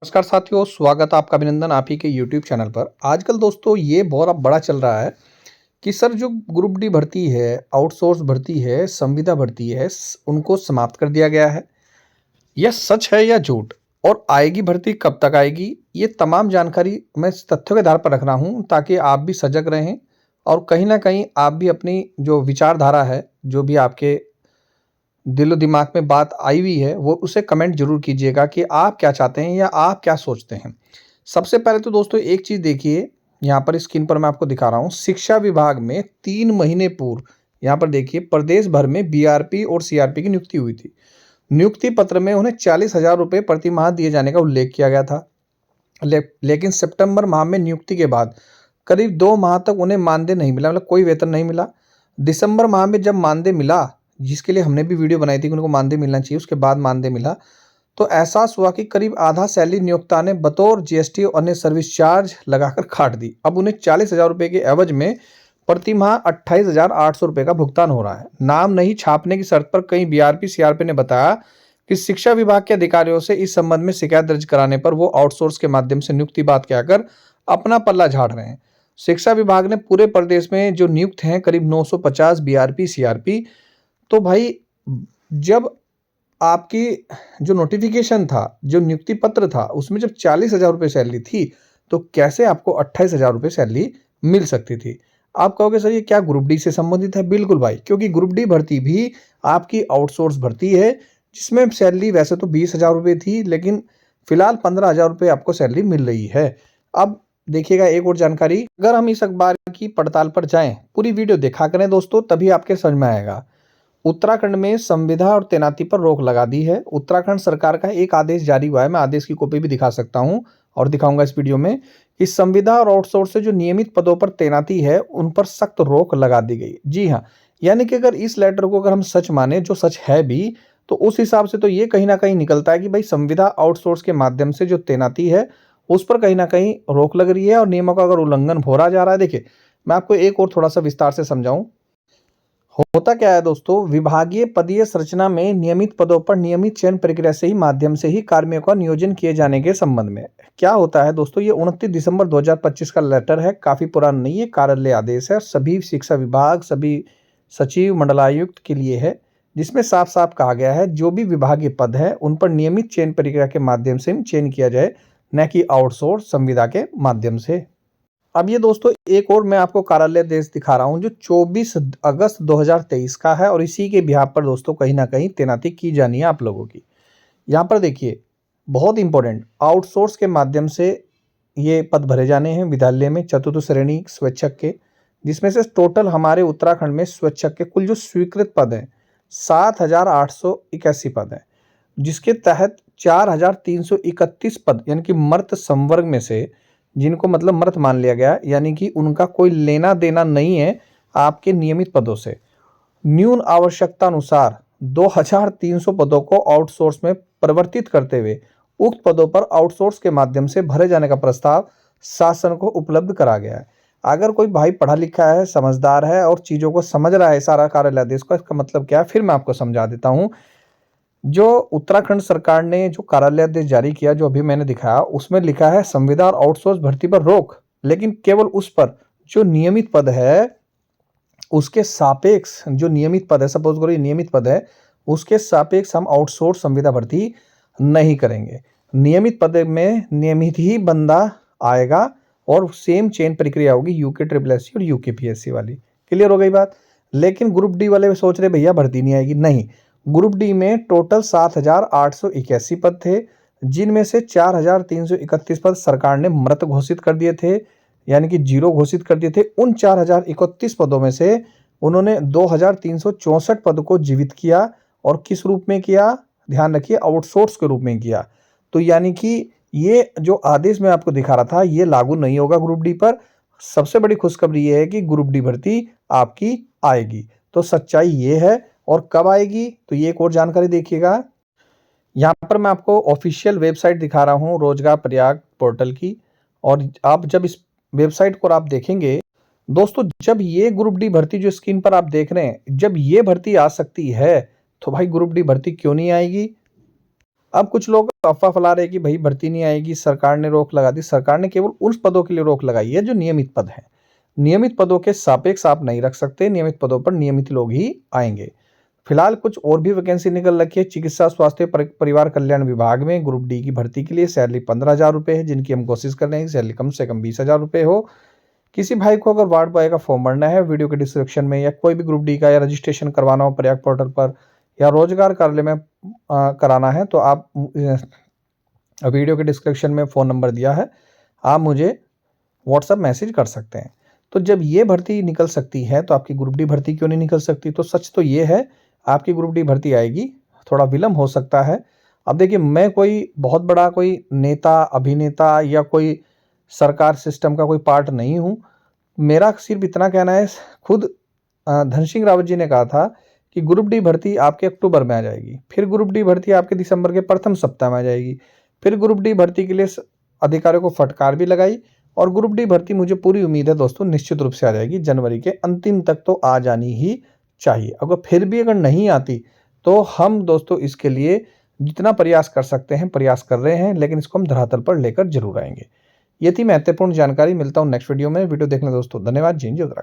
नमस्कार साथियों, स्वागत है आपका, अभिनंदन आप ही के यूट्यूब चैनल पर। आजकल दोस्तों ये बहुत अब बड़ा चल रहा है कि सर जो ग्रुप डी भर्ती है, आउटसोर्स भर्ती है, संविदा भर्ती है, उनको समाप्त कर दिया गया है। यह सच है या झूठ? और आएगी भर्ती कब तक आएगी? ये तमाम जानकारी मैं इस तथ्यों के आधार पर रख रहा हूँ ताकि आप भी सजग रहें और कहीं ना कहीं आप भी अपनी जो विचारधारा है, जो भी आपके दिलो दिमाग में बात आई हुई है, वो उसे कमेंट ज़रूर कीजिएगा कि आप क्या चाहते हैं या आप क्या सोचते हैं। सबसे पहले तो दोस्तों एक चीज़ देखिए, यहाँ पर स्क्रीन पर मैं आपको दिखा रहा हूँ, शिक्षा विभाग में 3 महीने पूर्व यहाँ पर देखिए प्रदेश भर में बीआरपी और सीआरपी की नियुक्ति हुई थी। नियुक्ति पत्र में उन्हें 40,000 रुपये प्रति माह दिए जाने का उल्लेख किया गया था। लेकिन सितंबर माह में नियुक्ति के बाद करीब 2 माह तक उन्हें मानदेय नहीं मिला, मतलब कोई वेतन नहीं मिला। दिसंबर माह में जब मानदेय मिला, जिसके लिए हमने भी वीडियो बनाई थी कि उनको मानदेय मिलना चाहिए, उसके बाद मानदेय मिला, तो एहसास हुआ कि करीब आधा सैलरी नियोक्ता ने बतौर जीएसटी और अन्य सर्विस चार्ज लगाकर काट दी। अब उन्हें 40,000 रुपये के एवज में प्रति माह 28,800 रुपये का भुगतान हो रहा है। नाम नहीं छापने की शर्त पर कई बीआरपी सीआरपी ने बताया कि शिक्षा विभाग के अधिकारियों से इस संबंध में शिकायत दर्ज कराने पर वो आउटसोर्स के माध्यम से नियुक्ति बात कहकर अपना पल्ला झाड़ रहे हैं। शिक्षा विभाग ने पूरे प्रदेश में जो नियुक्त हैं करीब 950 बीआरपी सीआरपी, तो भाई जब आपकी जो नोटिफिकेशन था, जो नियुक्ति पत्र था, उसमें जब 40,000 रुपये सैलरी थी, तो कैसे आपको 28,000 रुपये सैलरी मिल सकती थी? आप कहोगे सर ये क्या ग्रुप डी से संबंधित है? बिल्कुल भाई, क्योंकि ग्रुप डी भर्ती भी आपकी आउटसोर्स भर्ती है, जिसमें सैलरी वैसे तो 20,000 रुपये थी, लेकिन फिलहाल 15,000 रुपये आपको सैलरी मिल रही है। अब देखिएगा एक और जानकारी, अगर हम इस अखबार की पड़ताल पर जाएं, पूरी वीडियो देखा करें दोस्तों, तभी आपके समझ में आएगा। उत्तराखंड में संविदा और तैनाती पर रोक लगा दी है। उत्तराखंड सरकार का एक आदेश जारी हुआ है, मैं आदेश की कॉपी भी दिखा सकता हूं और दिखाऊंगा इस वीडियो में, कि संविदा और आउटसोर्स से जो नियमित पदों पर तैनाती है उन पर सख्त रोक लगा दी गई। जी हाँ, यानी कि अगर इस लेटर को अगर हम सच माने, जो सच है भी, तो उस हिसाब से तो ये कहीं ना कहीं निकलता है कि भाई संविदा आउटसोर्स के माध्यम से जो तैनाती है उस पर कहीं ना कहीं रोक लग रही है और नियमों का अगर उल्लंघन हो रहा जा रहा है। देखिए मैं आपको एक और थोड़ा सा विस्तार से समझाऊं। होता क्या है दोस्तों, विभागीय पदीय संरचना में नियमित पदों पर नियमित चयन प्रक्रिया से ही माध्यम से ही कार्मिकों का नियोजन किए जाने के संबंध में क्या होता है दोस्तों, ये 29 दिसंबर 2025 का लेटर है, काफी पुराना नहीं है, कार्यालय आदेश है, सभी शिक्षा विभाग, सभी सचिव मंडलायुक्त के लिए है, जिसमें साफ साफ कहा गया है जो भी विभागीय पद है उन पर नियमित चयन प्रक्रिया के माध्यम से चयन किया जाए, न कि आउटसोर्स संविदा के माध्यम से। अब ये दोस्तों एक और मैं आपको कार्यालय आदेश दिखा रहा हूं जो 24 अगस्त 2023 का है और इसी के बिहाफ पर दोस्तों कहीं ना कहीं तैनाती की जानी है आप लोगों की। यहाँ पर देखिए बहुत इंपॉर्टेंट, आउटसोर्स के माध्यम से ये पद भरे जाने हैं विद्यालय में चतुर्थ श्रेणी स्वच्छक के, जिसमें से टोटल हमारे उत्तराखंड में स्वच्छक के कुल जो स्वीकृत पद हैं 7,881 पद हैं, जिसके तहत 4,331 पद यानी कि मर्द संवर्ग में से, जिनको मतलब मर्द मान लिया गया, यानी कि उनका कोई लेना देना नहीं है आपके नियमित पदों से, न्यून आवश्यकता अनुसार 2,300 पदों को आउटसोर्स में परिवर्तित करते हुए उक्त पदों पर आउटसोर्स के माध्यम से भरे जाने का प्रस्ताव शासन को उपलब्ध करा गया है। अगर कोई भाई पढ़ा लिखा है, समझदार है और चीज़ों को समझ रहा है सारा कार्यालय आदेश का, इसका मतलब क्या है फिर मैं आपको समझा देता हूँ। जो उत्तराखंड सरकार ने जो कार्यालय आदेश जारी किया, जो अभी मैंने दिखाया, उसमें लिखा है संविदा और आउटसोर्स भर्ती पर रोक, लेकिन केवल उस पर जो नियमित पद है उसके सापेक्ष, जो नियमित पद है, सपोज करो ये नियमित पद है, उसके सापेक्ष हम आउटसोर्स संविदा भर्ती नहीं करेंगे। नियमित पद में नियमित ही बंदा आएगा और सेम चेन प्रक्रिया होगी यूके ट्रिपल एस और यूके पीएससी वाली। क्लियर हो गई बात? लेकिन ग्रुप डी वाले सोच रहे भैया भर्ती नहीं आएगी, नहीं। ग्रुप डी में टोटल 7,881 पद थे, जिनमें से 4,331 पद सरकार ने मृत घोषित कर दिए थे, यानी कि जीरो घोषित कर दिए थे। उन 4,031 पदों में से उन्होंने 2,364 पद को जीवित किया, और किस रूप में किया, ध्यान रखिए, आउटसोर्स के रूप में किया। तो यानी कि ये जो आदेश मैं आपको दिखा रहा था ये लागू नहीं होगा ग्रुप डी पर। सबसे बड़ी खुशखबरी ये है कि ग्रुप डी भर्ती आपकी आएगी। तो सच्चाई ये है, और कब आएगी तो ये एक और जानकारी देखिएगा। यहाँ पर मैं आपको ऑफिशियल वेबसाइट दिखा रहा हूँ रोजगार प्रयाग पोर्टल की, और आप जब इस वेबसाइट को आप देखेंगे दोस्तों, जब ये ग्रुप डी भर्ती जो स्क्रीन पर आप देख रहे हैं, जब ये भर्ती आ सकती है तो भाई ग्रुप डी भर्ती क्यों नहीं आएगी? अब कुछ लोग अफ़वाह फैला रहे हैं कि भई भर्ती नहीं आएगी, सरकार ने रोक लगा दी। सरकार ने केवल उन पदों के लिए रोक लगाई है जो नियमित पद हैं। नियमित पदों के सापेक्ष आप नहीं रख सकते, नियमित पदों पर नियमित लोग ही आएँगे। फिलहाल कुछ और भी वैकेंसी निकल रखी है। चिकित्सा स्वास्थ्य परिवार कल्याण विभाग में ग्रुप डी की भर्ती के लिए सैलरी 15,000 रुपये है, जिनकी हम कोशिश कर रहे हैं कि सैलरी कम से कम 20,000 रुपये हो। किसी भाई को अगर वार्ड बॉय का फॉर्म भरना है, वीडियो के डिस्क्रिप्शन में, या कोई भी ग्रुप डी का या रजिस्ट्रेशन करवाना हो प्रयाग पोर्टल पर या रोजगार कार्यालय में कराना है, तो आप वीडियो के डिस्क्रिप्शन में फ़ोन नंबर दिया है, आप मुझे व्हाट्सएप मैसेज कर सकते हैं। तो जब ये भर्ती निकल सकती है तो आपकी ग्रुप डी भर्ती क्यों नहीं निकल सकती? तो सच तो ये है, आपकी ग्रुप डी भर्ती आएगी, थोड़ा विलम्ब हो सकता है। अब देखिए, मैं कोई बहुत बड़ा कोई नेता, अभिनेता या कोई सरकार सिस्टम का कोई पार्ट नहीं हूँ। मेरा सिर्फ इतना कहना है, खुद धन सिंह रावत जी ने कहा था कि ग्रुप डी भर्ती आपके अक्टूबर में आ जाएगी, फिर ग्रुप डी भर्ती आपके दिसंबर के प्रथम सप्ताह में आ जाएगी, फिर ग्रुप डी भर्ती के लिए अधिकारियों को फटकार भी लगाई, और ग्रुप डी भर्ती मुझे पूरी उम्मीद है दोस्तों निश्चित रूप से आ जाएगी। जनवरी के अंतिम तक तो आ जानी ही चाहिए। अगर फिर भी अगर नहीं आती तो हम दोस्तों इसके लिए जितना प्रयास कर सकते हैं प्रयास कर रहे हैं, लेकिन इसको हम धरातल पर लेकर जरूर आएंगे। ये थी महत्वपूर्ण जानकारी। मिलता हूँ नेक्स्ट वीडियो में। वीडियो देखने दोस्तों धन्यवाद। जय हिंद, जय उत्तराखंड।